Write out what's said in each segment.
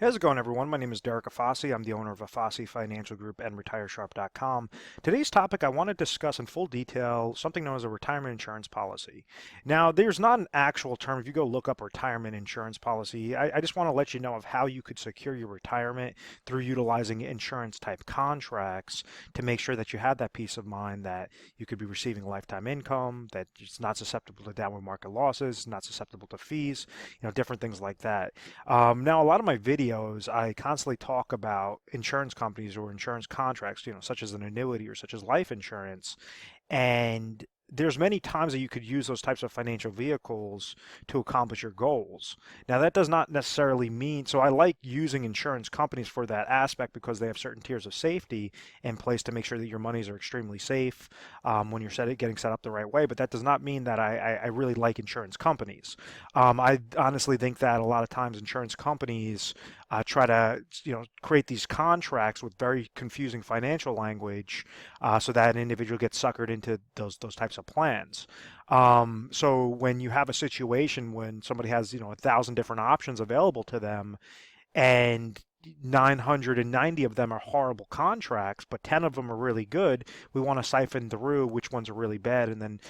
How's it going, everyone? My name is Derek Afasi. I'm the owner of Afasi Financial Group and RetireSharp.com. Today's topic, I want to discuss in full detail something known as a retirement insurance policy. Now, there's not an actual term. If you go look up retirement insurance policy, I just want to let you know of how you could secure your retirement through utilizing insurance type contracts to make sure that you have that peace of mind that you could be receiving lifetime income, that it's not susceptible to downward market losses, not susceptible to fees, different things like that. Now, a lot of my videos, I constantly talk about insurance companies or insurance contracts, such as an annuity or such as life insurance. And there's many times that you could use those types of financial vehicles to accomplish your goals. Now, that does not necessarily mean, so I like using insurance companies for that aspect because they have certain tiers of safety in place to make sure that your monies are extremely safe when you're getting set up the right way. But that does not mean that I really like insurance companies. I honestly think that a lot of times insurance companies try to create these contracts with very confusing financial language so that an individual gets suckered into those types of plans. So when you have a situation when somebody has 1,000 different options available to them, and 990 of them are horrible contracts, but 10 of them are really good. We want to siphon through which ones are really bad, and then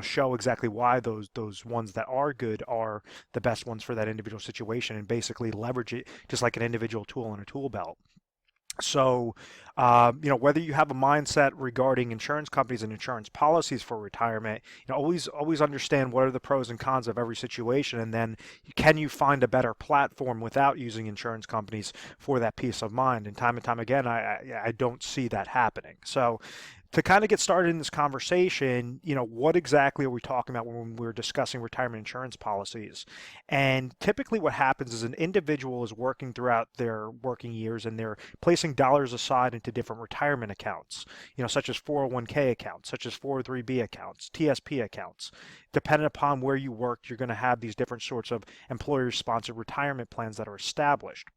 show exactly why those ones that are good are the best ones for that individual situation, and basically leverage it just like an individual tool in a tool belt. So, whether you have a mindset regarding insurance companies and insurance policies for retirement, always understand what are the pros and cons of every situation, and then can you find a better platform without using insurance companies for that peace of mind? And time again, I don't see that happening. So, to kind of get started in this conversation, what exactly are we talking about when we're discussing retirement insurance policies? And typically what happens is an individual is working throughout their working years and they're placing dollars aside into different retirement accounts, such as 401k accounts, such as 403b accounts, TSP accounts. Depending upon where you work, you're going to have these different sorts of employer-sponsored retirement plans that are established.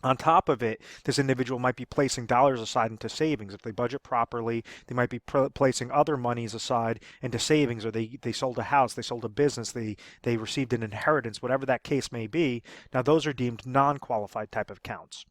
On top of it, this individual might be placing dollars aside into savings. If they budget properly, they might be placing other monies aside into savings, or they sold a house, they sold a business, they received an inheritance, whatever that case may be. Now, those are deemed non-qualified type of accounts.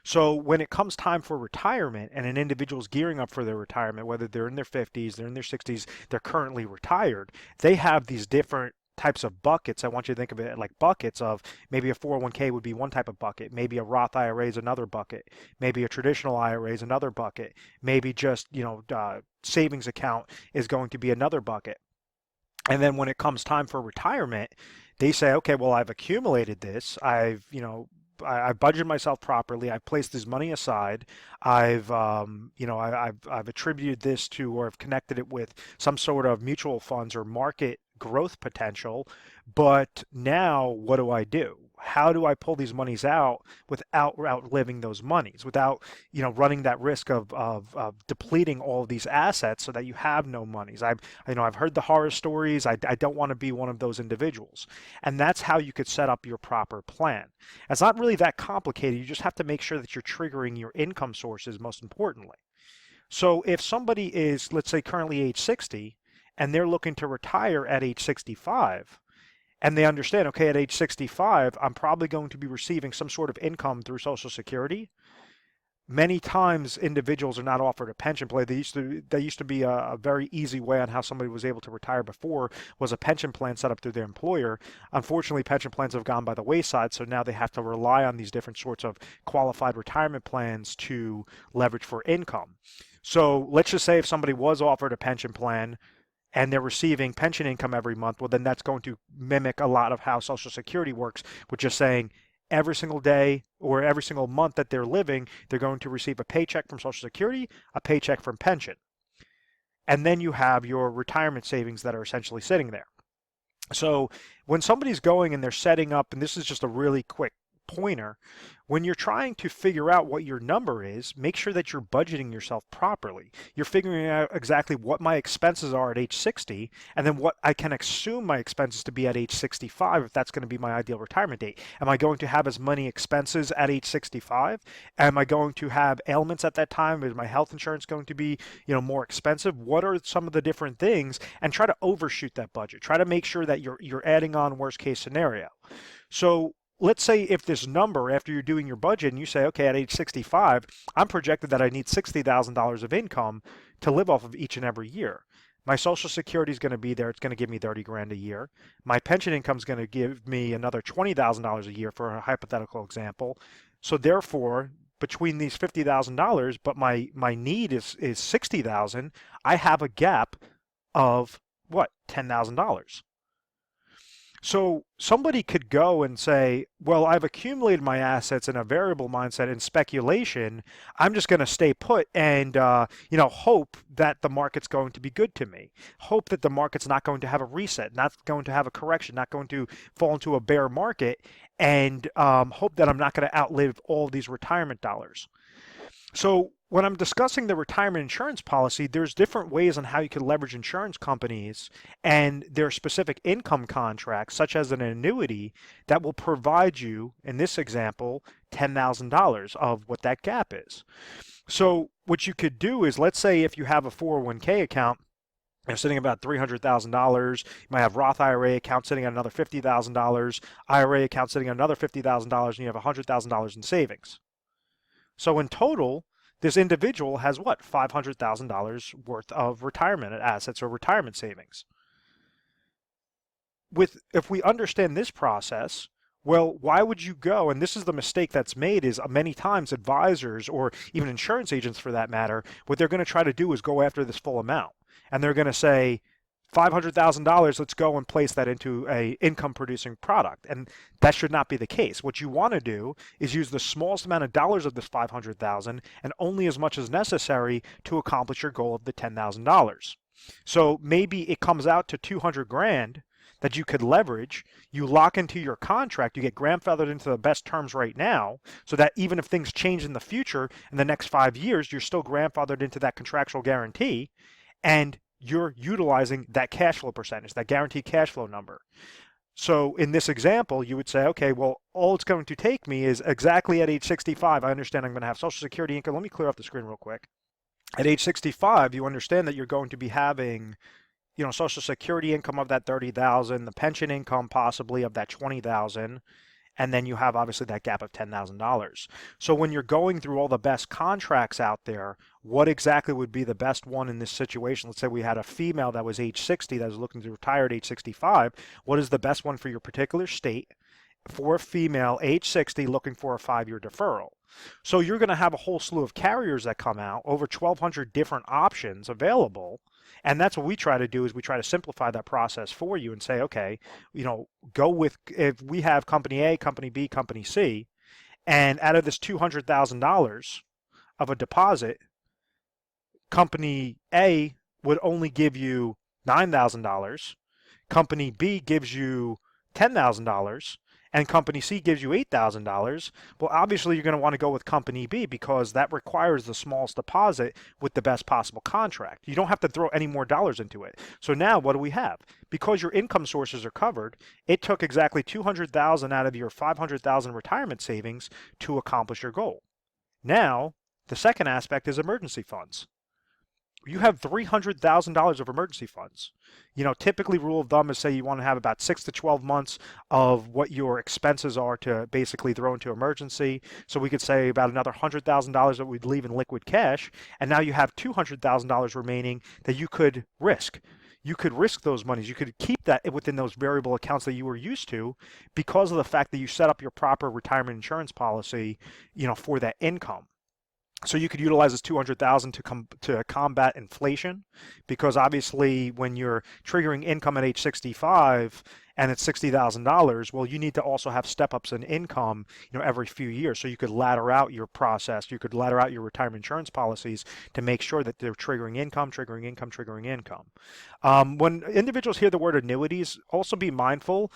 So when it comes time for retirement and an individual is gearing up for their retirement, whether they're in their 50s, they're in their 60s, they're currently retired, they have these different types of buckets. I want you to think of it like buckets of maybe a 401k would be one type of bucket, maybe a Roth IRA is another bucket, maybe a traditional IRA is another bucket, maybe just savings account is going to be another bucket. And then when it comes time for retirement, they say, okay, well, I've accumulated this. I've budgeted myself properly. I've placed this money aside. I've attributed this to, or I've connected it with some sort of mutual funds or market growth potential. But now what do I do? How do I pull these monies out without outliving those monies, without running that risk of depleting all of these assets so that you have no monies? I've heard the horror stories. I don't want to be one of those individuals, and that's how you could set up your proper plan. It's not really that complicated. You just have to make sure that you're triggering your income sources most importantly. So if somebody is, let's say, currently age 60 and they're looking to retire at age 65, and they understand, okay, at age 65, I'm probably going to be receiving some sort of income through Social Security. Many times individuals are not offered a pension plan. They used to be a very easy way on how somebody was able to retire before was a pension plan set up through their employer. Unfortunately, pension plans have gone by the wayside, so now they have to rely on these different sorts of qualified retirement plans to leverage for income. So let's just say if somebody was offered a pension plan and they're receiving pension income every month, well, then that's going to mimic a lot of how Social Security works, which is saying every single day or every single month that they're living, they're going to receive a paycheck from Social Security, a paycheck from pension. And then you have your retirement savings that are essentially sitting there. So when somebody's going and they're setting up, and this is just a really quick pointer, when you're trying to figure out what your number is, make sure that you're budgeting yourself properly. You're figuring out exactly what my expenses are at age 60, and then what I can assume my expenses to be at age 65 if that's going to be my ideal retirement date. Am I going to have as many expenses at age 65? Am I going to have ailments at that time? Is my health insurance going to be, more expensive? What are some of the different things? And try to overshoot that budget. Try to make sure that you're adding on worst case scenario. So let's say if this number, after you're doing your budget and you say, okay, at age 65, I'm projected that I need $60,000 of income to live off of each and every year. My Social Security is going to be there. It's going to give me 30 grand a year. My pension income is going to give me another $20,000 a year for a hypothetical example. So therefore, between these $50,000, but my need is 60,000, I have a gap of what? $10,000. So somebody could go and say, well, I've accumulated my assets in a variable mindset in speculation. I'm just going to stay put and, hope that the market's going to be good to me. Hope that the market's not going to have a reset, not going to have a correction, not going to fall into a bear market, and hope that I'm not going to outlive all these retirement dollars. So when I'm discussing the retirement insurance policy, there's different ways on how you can leverage insurance companies and their specific income contracts, such as an annuity, that will provide you, in this example, $10,000 of what that gap is. So what you could do is, let's say if you have a 401k account, you're sitting about $300,000. You might have Roth IRA account sitting at another $50,000, IRA account sitting at another $50,000, and you have $100,000 in savings. So in total, this individual has what? $500,000 worth of retirement assets or retirement savings. If we understand this process, well, why would you go? And this is the mistake that's made, is many times advisors or even insurance agents for that matter, what they're going to try to do is go after this full amount. And they're going to say, $500,000, let's go and place that into a income producing product. And that should not be the case. What you want to do is use the smallest amount of dollars of this 500,000 and only as much as necessary to accomplish your goal of the $10,000. So maybe it comes out to 200 grand that you could leverage. You lock into your contract, you get grandfathered into the best terms right now, so that even if things change in the future, in the next 5 years, you're still grandfathered into that contractual guarantee, and you're utilizing that cash flow percentage, that guaranteed cash flow number. So in this example, you would say, okay, well, all it's going to take me is exactly at age 65. I understand I'm going to have Social Security income. Let me clear off the screen real quick. At age 65, you understand that you're going to be having, Social Security income of that 30,000, the pension income possibly of that 20,000, and then you have obviously that gap of $10,000. So when you're going through all the best contracts out there, what exactly would be the best one in this situation? Let's say we had a female that was age 60 that was looking to retire at age 65. What is the best one for your particular state for a female age 60 looking for a 5-year deferral? So you're going to have a whole slew of carriers that come out, over 1,200 different options available. And that's what we try to do, is we try to simplify that process for you and say, okay, go with, if we have company A, company B, company C, and out of this $200,000 of a deposit, company A would only give you $9,000, company B gives you $10,000, and company C gives you $8,000, well, obviously you're going to want to go with company B because that requires the smallest deposit with the best possible contract. You don't have to throw any more dollars into it. So now what do we have? Because your income sources are covered, it took exactly $200,000 out of your $500,000 retirement savings to accomplish your goal. Now, the second aspect is emergency funds. You have $300,000 of emergency funds. Typically rule of thumb is, say you want to have about 6 to 12 months of what your expenses are to basically throw into emergency. So we could say about another $100,000 that we'd leave in liquid cash. And now you have $200,000 remaining that you could risk. You could risk those monies. You could keep that within those variable accounts that you were used to because of the fact that you set up your proper retirement insurance policy, for that income. So you could utilize this $200,000 to combat inflation, because obviously when you're triggering income at age 65 and it's $60,000, well, you need to also have step-ups in income, every few years. So you could ladder out your process. You could ladder out your retirement insurance policies to make sure that they're triggering income, triggering income, triggering income. When individuals hear the word annuities, also be mindful.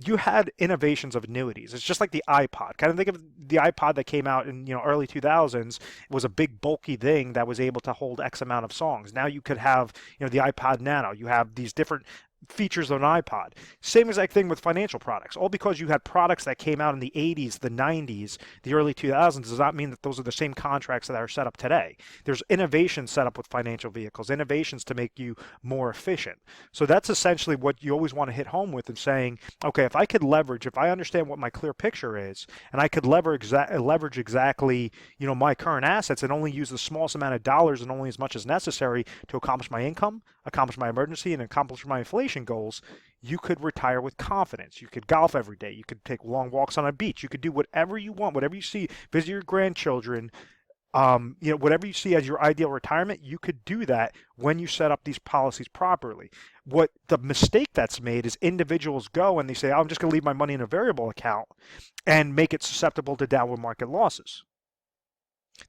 You had innovations of annuities. It's just like the iPod. Kind of think of the iPod that came out in early 2000s. It was a big bulky thing that was able to hold X amount of songs. Now you could have the iPod Nano. You have these different features of an iPod. Same exact thing with financial products. All because you had products that came out in the 80s, the 90s, the early 2000s does not mean that those are the same contracts that are set up today. There's innovations set up with financial vehicles, innovations to make you more efficient. So that's essentially what you always want to hit home with, and saying, okay, if I could leverage, if I understand what my clear picture is, and I could leverage exactly, my current assets and only use the smallest amount of dollars and only as much as necessary to accomplish my income, accomplish my emergency, and accomplish my inflation goals, you could retire with confidence. You could golf every day. You could take long walks on a beach. You could do whatever you want, whatever you see, visit your grandchildren, whatever you see as your ideal retirement, you could do that when you set up these policies properly. What the mistake that's made is individuals go and they say, oh, I'm just going to leave my money in a variable account and make it susceptible to downward market losses.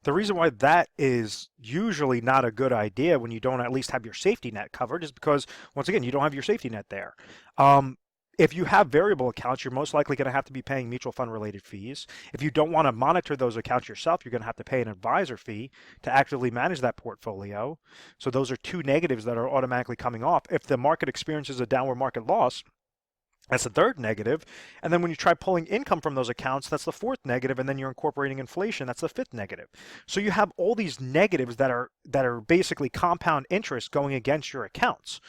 The reason why that is usually not a good idea when you don't at least have your safety net covered is because, once again, you don't have your safety net there. If you have variable accounts, you're most likely going to have to be paying mutual fund related fees. If you don't want to monitor those accounts yourself, you're going to have to pay an advisor fee to actively manage that portfolio. So those are two negatives that are automatically coming off. If the market experiences a downward market loss, that's the third negative. And then when you try pulling income from those accounts, that's the fourth negative. And then you're incorporating inflation, that's the fifth negative. So you have all these negatives that are basically compound interest going against your accounts.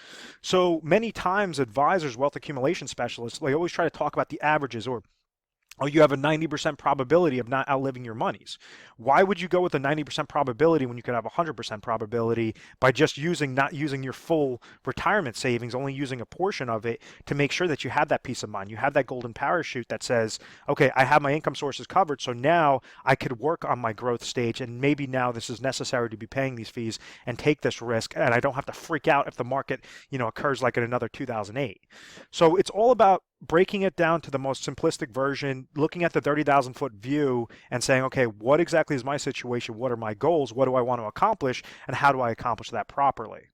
So many times advisors, wealth accumulation specialists, they always try to talk about the averages, or you have a 90% probability of not outliving your monies. Why would you go with a 90% probability when you could have a 100% probability by just not using your full retirement savings, only using a portion of it to make sure that you have that peace of mind? You have that golden parachute that says, okay, I have my income sources covered, so now I could work on my growth stage, and maybe now this is necessary to be paying these fees and take this risk, and I don't have to freak out if the market, occurs like in another 2008. So it's all about breaking it down to the most simplistic version, looking at the 30,000 foot view and saying, okay, what exactly is my situation? What are my goals? What do I want to accomplish? And how do I accomplish that properly?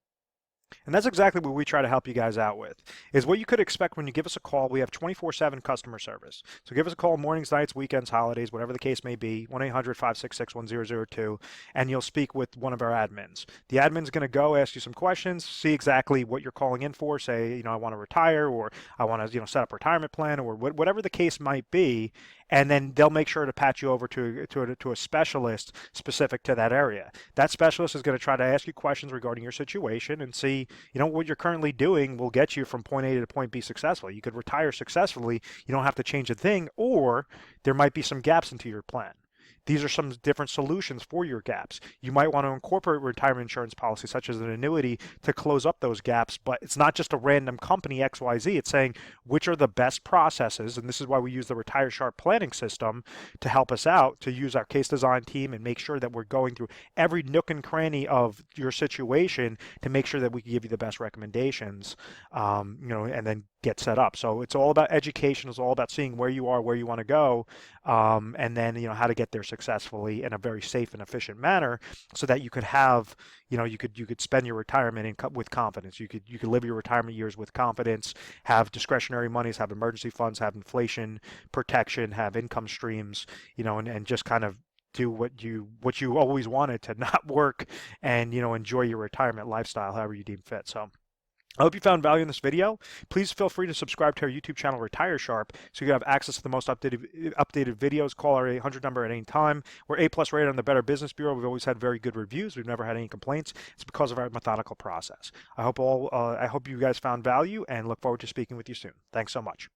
And that's exactly what we try to help you guys out with, is what you could expect when you give us a call. We have 24/7 customer service. So give us a call mornings, nights, weekends, holidays, whatever the case may be, 1-800-566-1002, and you'll speak with one of our admins. The admin's going to go ask you some questions, see exactly what you're calling in for, say, I want to retire, or I want to, set up a retirement plan, or whatever the case might be, and then they'll make sure to patch you over to a specialist specific to that area. That specialist is going to try to ask you questions regarding your situation and see, what you're currently doing will get you from point A to point B successfully. You could retire successfully. You don't have to change a thing, or there might be some gaps into your plan. These are some different solutions for your gaps. You might want to incorporate retirement insurance policies such as an annuity to close up those gaps, but it's not just a random company XYZ. It's saying which are the best processes, and this is why we use the Retire Sharp planning system to help us out, to use our case design team and make sure that we're going through every nook and cranny of your situation to make sure that we can give you the best recommendations, and then get set up. So it's all about education. It's all about seeing where you are, where you want to go, and then how to get there successfully in a very safe and efficient manner, so that you could have, you could spend your retirement with confidence. You could live your retirement years with confidence, have discretionary monies, have emergency funds, have inflation protection, have income streams, and just kind of do what you always wanted, to not work and enjoy your retirement lifestyle however you deem fit. So I hope you found value in this video. Please feel free to subscribe to our YouTube channel, Retire Sharp, so you have access to the most updated videos. Call our 800 number at any time. We're A+ rated on the Better Business Bureau. We've always had very good reviews. We've never had any complaints. It's because of our methodical process. I hope you guys found value, and look forward to speaking with you soon. Thanks so much.